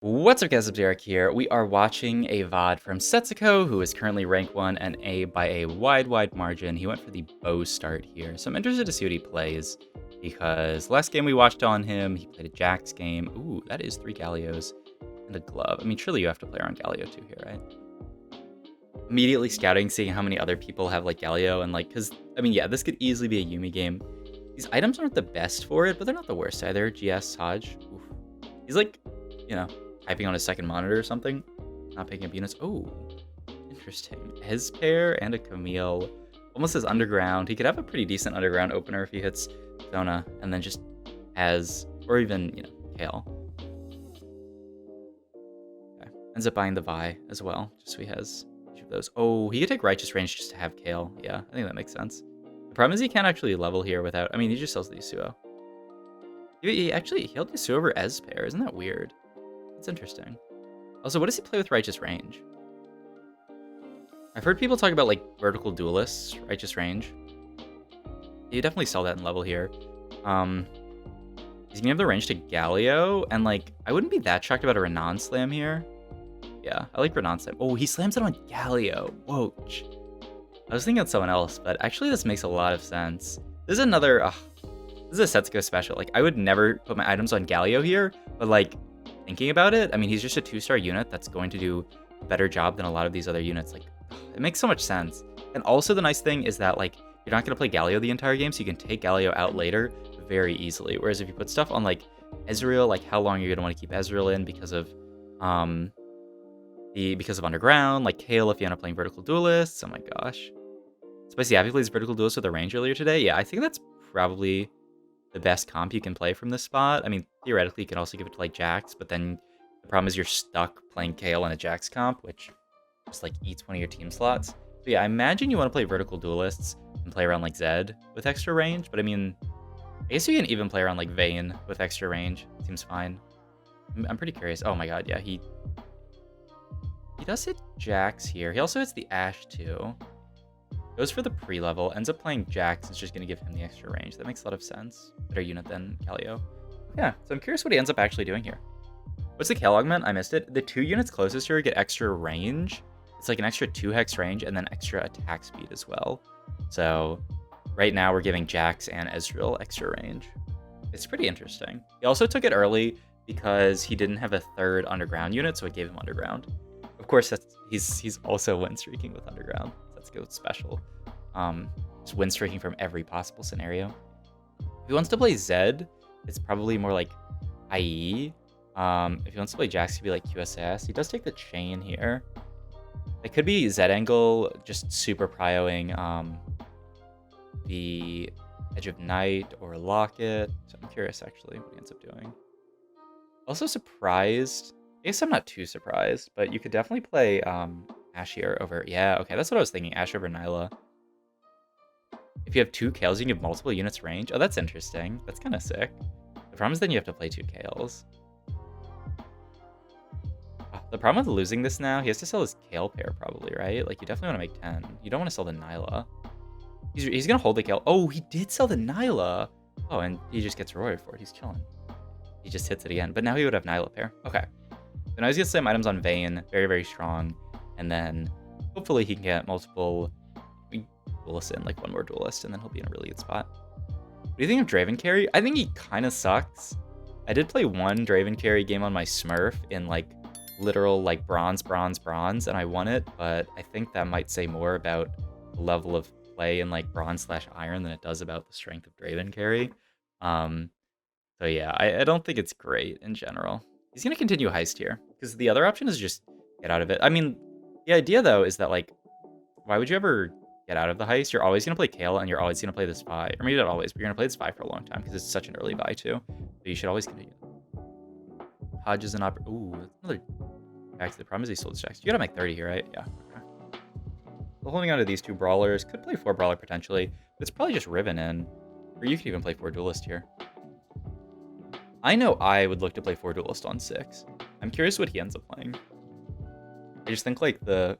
What's up guys, it's Derek here. We are watching a VOD from Setsuko, who is currently rank 1 and by a wide margin. He went for the bow start here, so I'm interested to see what he plays, because last game we watched on him, he played a Jax game. Ooh, that is 3 Gallios and a glove. I mean, surely you have to play around Gallio too here, right? Immediately scouting, seeing how many other people have like Gallio, and like, because, I mean, yeah, this could easily be a Yumi game. These items aren't the best for it, but they're not the worst either. GS Hodge, oof. He's like, you know, typing on his second monitor or something, not picking up units. Oh, interesting. His pair and a Camille, almost as underground. He could have a pretty decent underground opener if he hits Zona, and then just has, or even, you know, Kale. Okay. Ends up buying the Vi as well, just so he has each of those. Oh, he could take Righteous Range just to have Kale. Yeah, I think that makes sense. The problem is he can't actually level here without, I mean, he just sells the Yasuo. He actually held Yasuo over Ez pair, isn't that weird? That's interesting. Also, what does he play with Righteous Range? I've heard people talk about like vertical duelists, Righteous Range. You definitely sell that in level here. He's gonna have the range to Gallio, and like I wouldn't be that shocked about a Renan slam here. Yeah, I like Renan slam. Oh, he slams it on Gallio. Whoa. I was thinking of someone else, but actually this makes a lot of sense. This is another. This is a Setsuko special. Like I would never put my items on Gallio here, but like, thinking about it, I mean, he's just a 2-star unit that's going to do a better job than a lot of these other units. Like, it makes so much sense. And also the nice thing is that, like, you're not going to play Gallio the entire game, so you can take Gallio out later very easily. Whereas if you put stuff on, like, Ezreal, like, how long are you going to want to keep Ezreal in because of Underground, like, Kale if you end up playing Vertical Duelists. Oh my gosh. Spicy Abby plays Vertical Duelist with a range earlier today. Yeah, I think that's probably the best comp you can play from this spot. I mean, theoretically, you can also give it to, like, Jax, but then the problem is you're stuck playing Kale in a Jax comp, which just, like, eats one of your team slots. So, yeah, I imagine you want to play Vertical Duelists and play around, like, Zed with extra range, but, I mean, I guess you can even play around, like, Vayne with extra range. Seems fine. I'm pretty curious. Oh, my God, yeah, he does hit Jax here. He also hits the Ashe, too. Goes for the pre-level, ends up playing Jax, it's just going to give him the extra range. That makes a lot of sense. Better unit than Gallio. Yeah, so I'm curious what he ends up actually doing here. What's the Kale augment? I missed it. The 2 units closest to her get extra range. It's like an extra 2 hex range and then extra attack speed as well. So right now we're giving Jax and Ezreal extra range. It's pretty interesting. He also took it early because he didn't have a 3rd underground unit, so it gave him underground. Of course, he's also win streaking with underground. Let's go special. Just win streaking from every possible scenario. If he wants to play Zed, it's probably more like IE. If he wants to play Jax, he'd be like QSS. He does take the chain here. It could be Zed angle, just super prioing the Edge of Night or Locket. So I'm curious actually what he ends up doing. Also surprised. I guess I'm not too surprised, but you could definitely play Ashe here over... Yeah, okay, that's what I was thinking. Ashe over Nyla. If you have 2 Kales, you can give multiple units range. Oh, that's interesting. That's kind of sick. The problem is then you have to play 2 Kales. The problem with losing this now, he has to sell his Kale pair probably, right? Like, you definitely want to make 10. You don't want to sell the Nyla. He's going to hold the Kale. Oh, he did sell the Nyla. Oh, and he just gets rewarded for it. He's chilling. He just hits it again. But now he would have Nyla pair. Okay. So now he's going to slam items on Vayne. Very strong. And then hopefully he can get multiple duelists in, like 1 more duelist, and then he'll be in a really good spot. What do you think of Draven carry? I think he kind of sucks. I did play 1 Draven carry game on my Smurf in like literal like bronze, and I won it, but I think that might say more about the level of play in like bronze/iron than it does about the strength of Draven carry. So yeah, I don't think it's great in general. He's going to continue heist here, because the other option is just get out of it. I mean, the idea, though, is that, like, why would you ever get out of the heist? You're always going to play Kale, and you're always going to play this Vi. Or maybe not always, but you're going to play this Vi for a long time, because it's such an early Vi, too. So you should always continue. Hodge is an Ooh, that's another Jax. The problem is he sold his Jax. You got to make 30 here, right? Yeah. Okay. So holding on to these 2 Brawlers. Could play 4 Brawler, potentially. But it's probably just Riven in. Or you could even play 4 Duelist here. I know I would look to play 4 Duelist on 6. I'm curious what he ends up playing. I just think, like, the...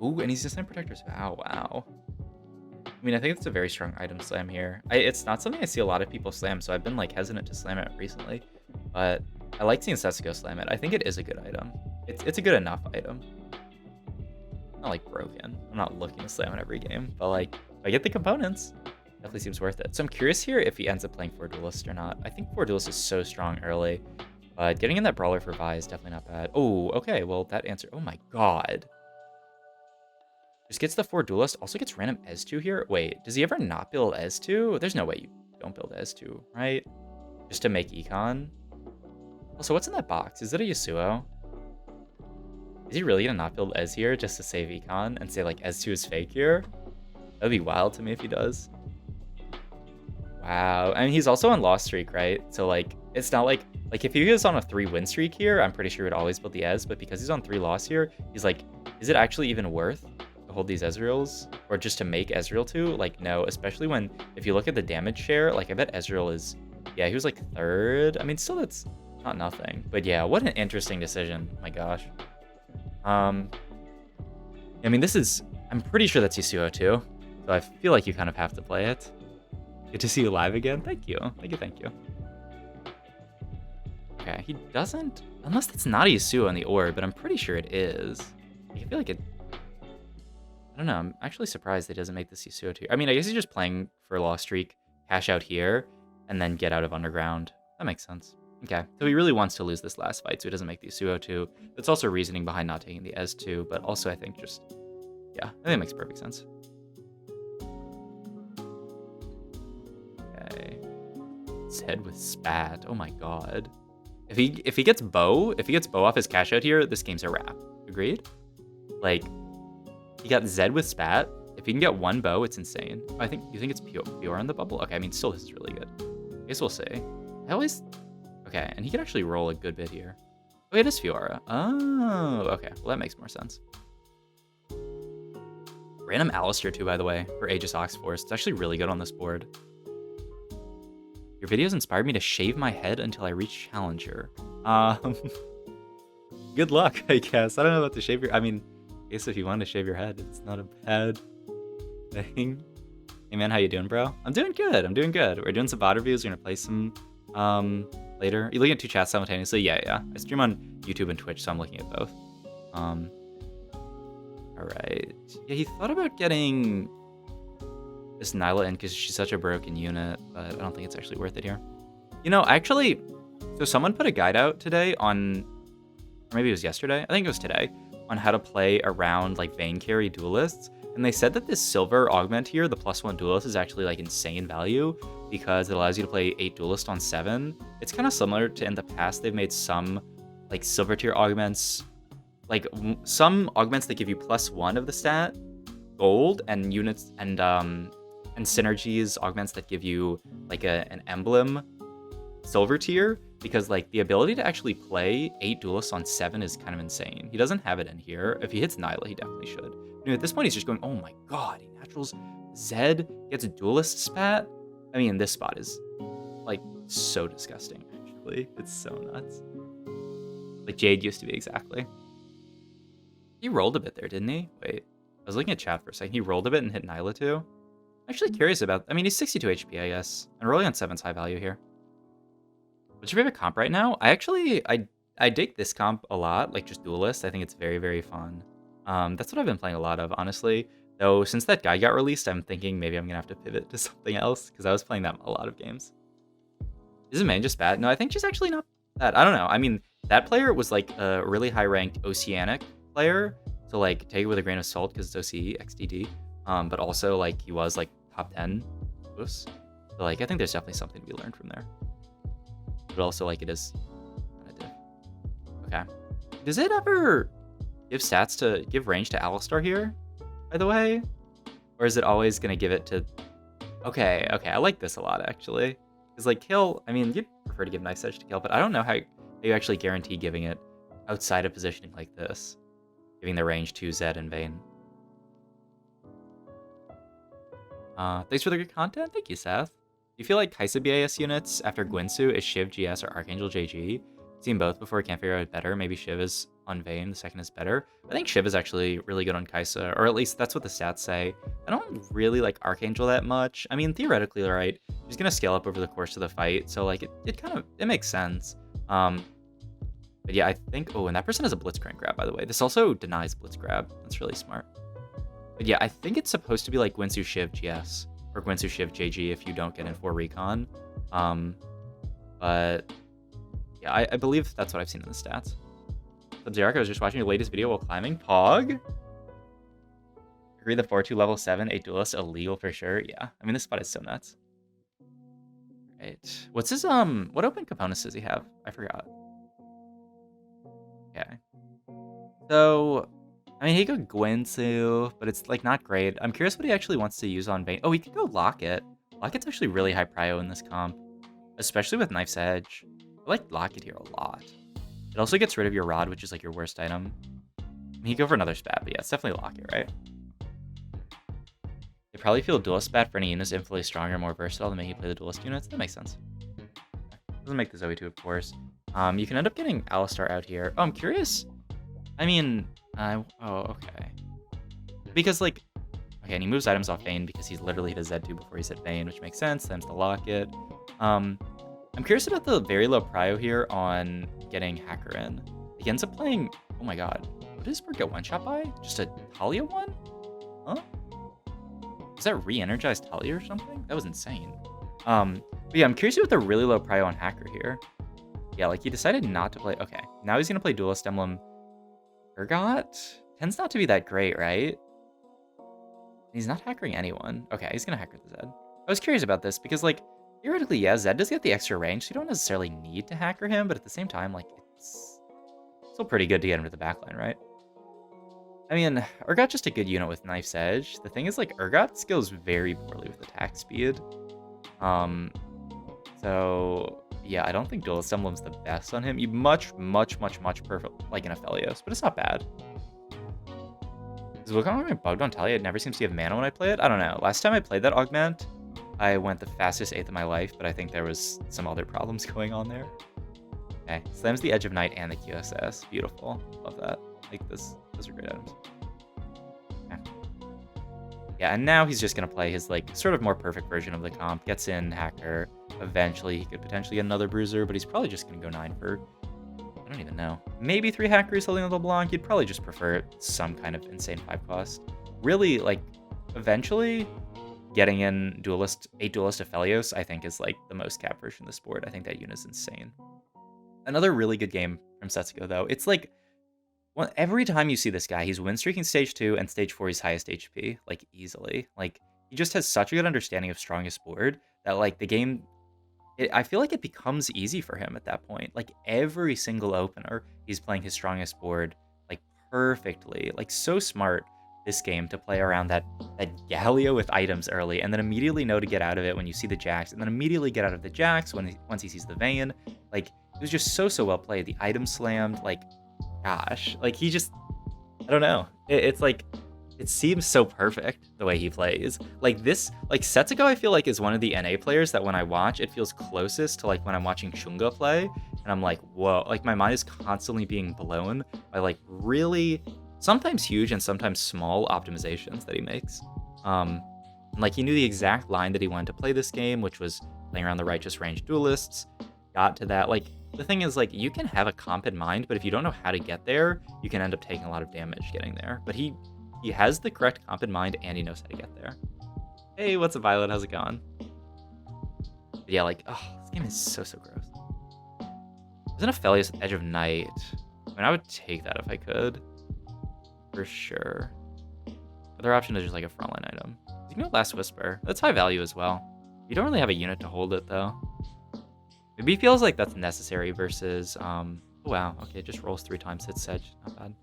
Ooh, and he's just Slam Protector's Vow. Wow. I mean, I think it's a very strong item slam here. It's not something I see a lot of people slam, so I've been, like, hesitant to slam it recently. But I like seeing Setsuko slam it. I think it is a good item. It's a good enough item. Not like broken. I'm not looking to slam it every game, but like if I get the components, definitely seems worth it. So I'm curious here if he ends up playing 4 Duelist or not. I think 4 Duelist is so strong early, but getting in that brawler for Vi is definitely not bad. Oh, okay. Well, that answer. Oh my god. Just gets the 4 Duelist. Also gets random S2 here. Wait, does he ever not build S2? There's no way you don't build S2, right? Just to make econ. Also, what's in that box? Is it a Yasuo? Is he really gonna not build Ez here just to save econ and say like S2 is fake here? That'd be wild to me if he does. Wow. I mean, he's also on loss streak, right? So like, it's not like if he was on a 3 win streak here, I'm pretty sure he would always build the Ez, but because he's on 3 loss here, he's like, is it actually even worth to hold these Ezreals? Or just to make Ezreal 2? Like, no, especially when, if you look at the damage share, like I bet Ezreal is, yeah, he was like 3rd. I mean, still that's not nothing. But yeah, what an interesting decision. Oh my gosh. I mean, this is, I'm pretty sure that's Yasuo too. So I feel like you kind of have to play it. Good to see you live again. Thank you. Thank you, thank you. Okay, he doesn't, unless that's not a Yasuo in the orb, but I'm pretty sure it is. I feel like it, I don't know, I'm actually surprised that he doesn't make this Yasuo too. I mean, I guess he's just playing for a loss streak, cash out here, and then get out of underground. That makes sense. Okay, so he really wants to lose this last fight, so he doesn't make the Yasuo 2. That's also reasoning behind not taking the S2, but also I think just, yeah, I think it makes perfect sense. Okay. Zed with Spat. Oh my god. If he gets bow off his cash out here, this game's a wrap. Agreed? Like, he got Zed with Spat. If he can get 1 bow, it's insane. You think it's pure on the bubble? Okay, I mean, still, this is really good. I guess we'll see. I always... Okay, and he can actually roll a good bit here. Oh, it is Fiora. Oh, okay. Well, that makes more sense. Random Alistair, too, by the way, for Aegis Oxforce. It's actually really good on this board. Your videos inspired me to shave my head until I reach Challenger. Good luck, I guess. I don't know about to shave your... I mean, I guess if you want to shave your head, it's not a bad thing. Hey, man, how you doing, bro? I'm doing good. I'm doing good. We're doing some VOD reviews. We're going to play some... later. You looking at 2 chats simultaneously? Yeah. I stream on YouTube and Twitch, so I'm looking at both. Alright. Yeah, he thought about getting this Nyla in because she's such a broken unit, but I don't think it's actually worth it here. You know, actually, so someone put a guide out today on, or maybe it was yesterday, I think it was today, on how to play around like Vayne carry duelists. And they said that this silver augment here, the +1 duelist, is actually like insane value because it allows you to play 8 duelist on 7. It's kind of similar to in the past, they've made some like silver tier augments, like some augments that give you +1 of the stat, gold, and units and synergies augments that give you like an emblem silver tier, because like the ability to actually play 8 duelists on 7 is kind of insane. He doesn't have it in here. If he hits Nyla, he definitely should. You know, at this point, he's just going, oh my god, he naturals Zed, gets a duelist spat. I mean, this spot is like so disgusting, actually. It's so nuts. Like Jade used to be, exactly. He rolled a bit there, didn't he? Wait, I was looking at chat for a second. He rolled a bit and hit Nyla too. I'm actually curious about, I mean, he's 62 HP, I guess. And rolling on 7's high value here. What's your favorite comp right now? I dig this comp a lot, like just Duelist. I think it's very, very fun. That's what I've been playing a lot of, honestly. Though, since that guy got released, I'm thinking maybe I'm going to have to pivot to something else, because I was playing that a lot of games. Is it main just bad? No, I think she's actually not bad. I don't know. I mean, that player was like a really high-ranked Oceanic player, so like take it with a grain of salt because it's OCE, XDD. But also, like, he was like top 10. So, like, I think there's definitely something to be learned from there. But also, like, it is kind of diff. Okay. Does it ever give stats to give range to Alistar here, by the way? Or is it always going to give it to... Okay, I like this a lot, actually. Because, like, kill... I mean, you'd prefer to give nice edge to kill, but I don't know how you actually guarantee giving it outside of positioning like this. Giving the range to Zed and Vayne. Thanks for the good content. Thank you, Seth. Do you feel like Kaisa BAS units after Gwinsu is Shiv GS or Archangel JG? Seen both before, can't figure out better. Maybe Shiv is on Vayne, the second is better. I think Shiv is actually really good on Kaisa, or at least that's what the stats say. I don't really like Archangel that much. I mean, theoretically, right, she's gonna scale up over the course of the fight, so like it makes sense. But yeah, I think... Oh, and that person has a Blitzcrank grab, by the way. This also denies Blitz grab. That's really smart. But yeah, I think it's supposed to be like Gwinsu Shiv GS or Gwinsu Shiv JG if you don't get in for recon. But yeah, I believe that's what I've seen in the stats. Sub-Zero, I was just watching your latest video while climbing. Pog? Agree the 4-2 level 7, 8 duelist illegal for sure. Yeah, I mean, this spot is so nuts. Right. What's his, what open components does he have? I forgot. Okay. So, I mean, he could Gwinsu, but it's, like, not great. I'm curious what he actually wants to use on Vayne. Oh, he could go Locket. Locket's actually really high prio in this comp, especially with Knife's Edge. I like Locket here a lot. It also gets rid of your Rod, which is, like, your worst item. I mean, he could go for another Spat, but yeah, it's definitely Locket, right? They probably feel Duelist Spat for any units infinitely stronger, more versatile than making you play the Duelist units. That makes sense. Doesn't make the Zoe 2, of course. You can end up getting Alistar out here. Oh, I'm curious. I mean, oh, okay. Because, like, okay, and he moves items off Vayne because he's literally hit a Zed 2 before he's hit Vayne, which makes sense. Them's the Locket. I'm curious about the very low prio here on getting Hacker in. He ends up playing... Oh my god. What does Bird get one-shot by? Just a Talia one? Huh? Is that re-energized Talia or something? That was insane. But yeah, I'm curious about the really low prio on Hacker here. Yeah, like, he decided not to play... Okay, now he's gonna play Duelist Emblem. Urgot? Tends not to be that great, right? He's not hackering anyone. Okay, he's gonna hacker the Zed. I was curious about this because, like, theoretically, yeah, Zed does get the extra range, so you don't necessarily need to hacker him, but at the same time, like, it's still pretty good to get into the backline, right? I mean, Urgot's just a good unit with Knife's Edge. The thing is, like, Urgot scales very poorly with attack speed. So, yeah, I don't think Duelist Emblem's the best on him. You much prefer, like, an Aphelios, but it's not bad. Is Wukong bugged on Talia? It never seems to have mana when I play it? I don't know. Last time I played that augment, I went the fastest 8th of my life, but I think there was some other problems going on there. Okay, slams the Edge of Night and the QSS. Beautiful. Love that. Like, those are great items. Okay. Yeah, and now he's just going to play his, like, sort of more perfect version of the comp. Gets in Hacker. Eventually, he could potentially get another Bruiser, but he's probably just going to go 9 for... I don't even know. Maybe 3 Hackers holding a LeBlanc. You'd probably just prefer some kind of insane 5 cost. Really, like, eventually, getting in 8 Duelist Aphelios, I think, is, like, the most cap version of this board. I think that unit is insane. Another really good game from Setsuko, though. It's like, well, every time you see this guy, he's win streaking stage 2 and stage 4 he's highest HP, like, easily. Like, he just has such a good understanding of strongest board that, like, the game... I feel like it becomes easy for him at that point. Like, every single opener, he's playing his strongest board, like, perfectly. Like, so smart, this game, to play around that Galio with items early, and then immediately know to get out of it when you see the Jax, and then immediately get out of the Jax once he sees the Vayne. Like, it was just so well played. The item slammed, like, gosh. Like, he just... I don't know. It's like... It seems so perfect the way he plays. Like this, like Setsuko, I feel like is one of the NA players that when I watch, it feels closest to like when I'm watching Chunga play, and I'm like, whoa, like my mind is constantly being blown by like really, sometimes huge and sometimes small optimizations that he makes. And like he knew the exact line that he wanted to play this game, which was playing around the righteous range duelists. Got to that. Like the thing is, like you can have a comp in mind, but if you don't know how to get there, you can end up taking a lot of damage getting there. But he has the correct comp in mind, and he knows how to get there. Hey, what's up, Violet? How's it going? But yeah, like, oh, this game is so gross. There's an Aphelios Edge of Night. I mean, I would take that if I could. For sure. Other option is just like a frontline item. You can go Last Whisper. That's high value as well. You don't really have a unit to hold it, though. Maybe it feels like that's necessary versus, oh, wow. Okay, it just rolls 3 times, hits Sedge. Not bad.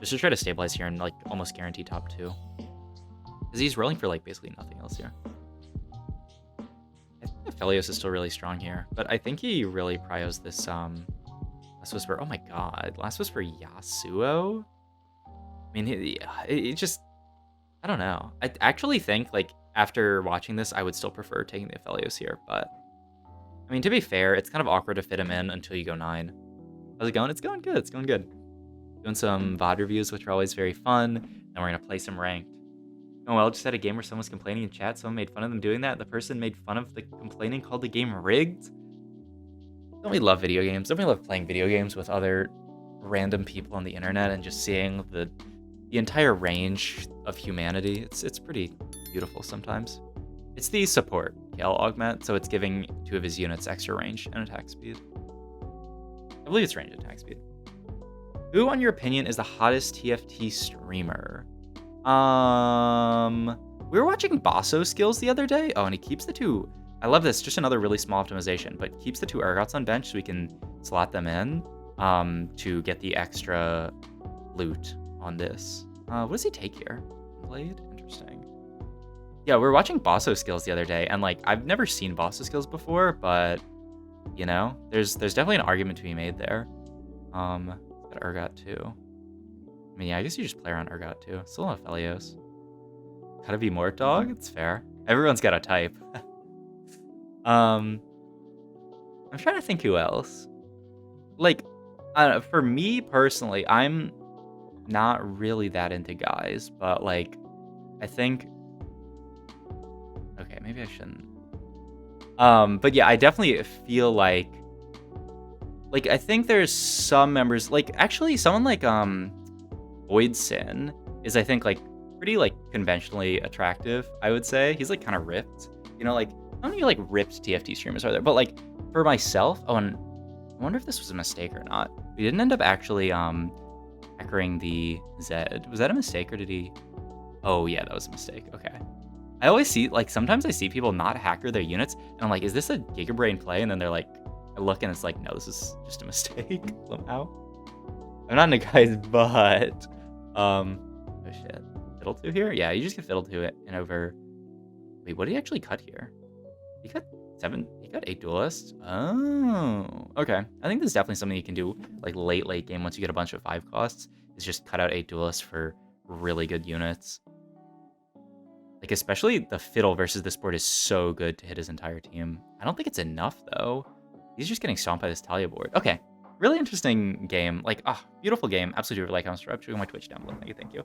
Just to try to stabilize here and like almost guarantee top 2. Because he's rolling for like basically nothing else here. I think Aphelios is still really strong here, but I think he really prios this Last Whisper. Oh my god. Last Whisper Yasuo? I mean, it just... I don't know. I actually think like after watching this, I would still prefer taking the Aphelios here, but... I mean, to be fair, it's kind of awkward to fit him in until you go 9. How's it going? It's going good. It's going good. Doing some VOD reviews, which are always very fun. And we're going to play some ranked. Oh, well, just had a game where someone was complaining in chat. Someone made fun of them doing that. The person made fun of the complaining, called the game rigged. Don't we love video games? Don't we love playing video games with other random people on the internet and just seeing the entire range of humanity? It's pretty beautiful sometimes. It's the support Kale augment, so it's giving 2 of his units extra range and attack speed. I believe it's range attack speed. Who, on your opinion, is the hottest TFT streamer? We were watching Basso skills the other day. Oh, and he keeps the 2. I love this. Just another really small optimization, but keeps the 2 Urgots on bench so we can slot them in to get the extra loot on this. What does he take here? Blade? Interesting. Yeah, we were watching Basso skills the other day, and like I've never seen Basso skills before, but you know, there's definitely an argument to be made there. Got Urgot too. I mean, yeah, I guess you just play around Urgot too. Still no Felios. Gotta be Mort Dog? It's fair. Everyone's got a type. I'm trying to think who else. Like, for me personally, I'm not really that into guys, but like, I think. Okay, maybe I shouldn't. But yeah, I definitely feel like I think there's some members, like actually someone like Voidsin is, I think, like pretty like conventionally attractive, I would say. He's like kind of ripped, you know, like how many like ripped TFT streamers are there? But like for myself, oh, and I wonder if this was a mistake or not. We didn't end up actually hackering the Zed. Was that a mistake, or did he? Oh yeah, that was a mistake. Okay. I always see, like, sometimes I see people not hacker their units, and I'm like, is this a Gigabrain play? And then they're like, I look and it's like, no, this is just a mistake somehow. I'm not into guys, but oh shit, Fiddle 2 here? Yeah, you just get Fiddle 2 and over. Wait, what did he actually cut here? He cut 7. He cut 8 duelists. Oh, okay. I think this is definitely something you can do like late game once you get a bunch of 5 costs. Is just cut out 8 duelists for really good units. Like, especially the Fiddle versus this board is so good to hit his entire team. I don't think it's enough, though. He's just getting stomped by this Talia board. Okay, really interesting game. Like, beautiful game. Absolutely like, comment, subscribe, check out my Twitch down below. Thank you.